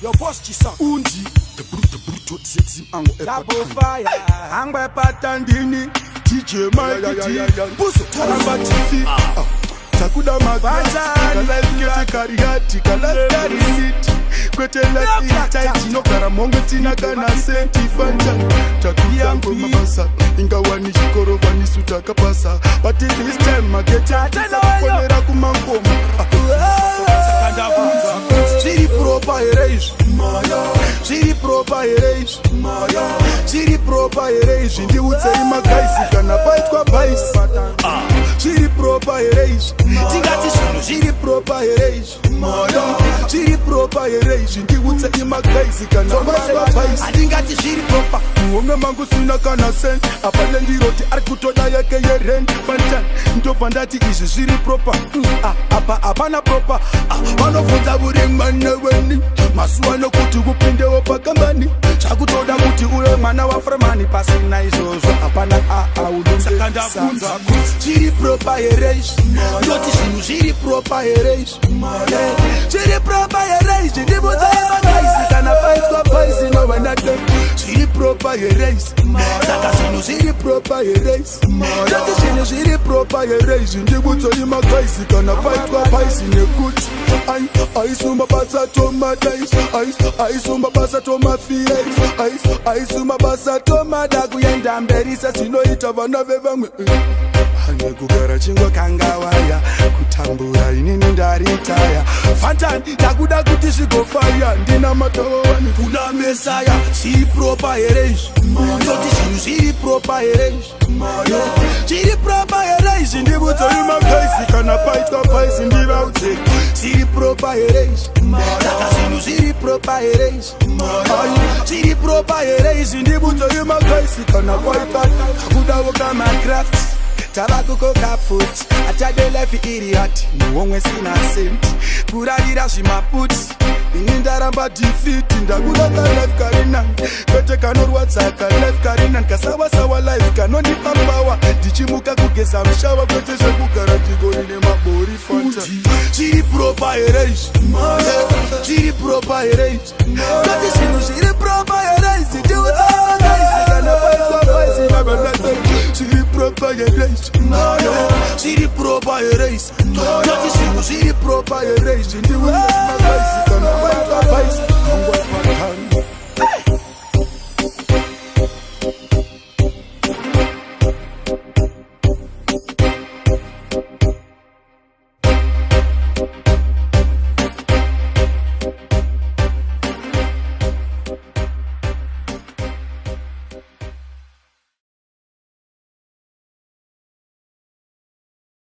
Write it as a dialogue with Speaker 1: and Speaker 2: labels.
Speaker 1: Your boss Chisa
Speaker 2: Undi the brutal sexy ango
Speaker 1: Double fire
Speaker 2: Angwe patandini DJ Mike Buso Taramba TV Takuda Magwaza Kalafkete Kariati Kalafkete Kwete lati itaiti no karamongo tina kana senti fanta Takuyango mabasa Ingawani shikoro vani suta kapasa But this time I get Konera kumangoma Chiri propa erase Chiri propa erase Chiri propa erase Ndi utsei magaisi kana bite kwa baisi Chiri propa erase Tingati shino chiri propa erase Chiri propa erase Ndi utsei magaisi kana bite kwa baisi Tingati chiri propa Muonga mangu sina kana sen Apale ndiroti arkutoda yake yeren Fantan Ndo pandati ishi chiri propa Apana propa Vanofunza burimane weni Masuano kuti kupinde opakambani Chakutoda kuti uwe mwana wa fremani Pasina izozo apana aulunde Sakanda funza Chiri propa erase Ndoti shinu chiri propa erase Chiri propa erase Ndibuza yamagaisi Kana fight kwa paisi no wenate Chiri propa erase Saka shinu chiri propa erase Ndoti shinu chiri propa erase Ndibuza yamagaisi Kana fight kwa paisi nekuti I sumba basa to my dice I sumba basa to my feelings I sumba basa to my dagu yenda mberi sasi no itavana vevangwe Hane kugara chingo kangawaya Kutambura inini ndaritaya Fantan takuda kuti shigo fire Ndina matawa wani kuna mesaya Chiri propa erase Ndoti shinu chiri propa erase Chiri propa erase Ndibuzo yuma kaisi Kana fight kwa paisi ndiba ute Chiri propa erase Saka shinu chiri propa erase Chiri propa erase Ndibuzo yuma kaisi Kana fight kwa Takuda woka my craft Tabaku koka foot Atade lefi idiot Muongwe sina sent Kurarira shima put Inindaramba defeat Indagula ka life karinan Kwete kanorwa tsaka life karinan Kasawa sawa life kanoni pampawa Dichimuka kugeza mshawa Kwete shakukara tigori ne mabori fanta Chiri propa erase Chiri propa erase Kati shinu chiri propa erase Ndiuta guys Kana fight kwa paisi Nabalate Chiri propa erase Chiri propa erase Kati shinu chiri propa erase Ndiuta guys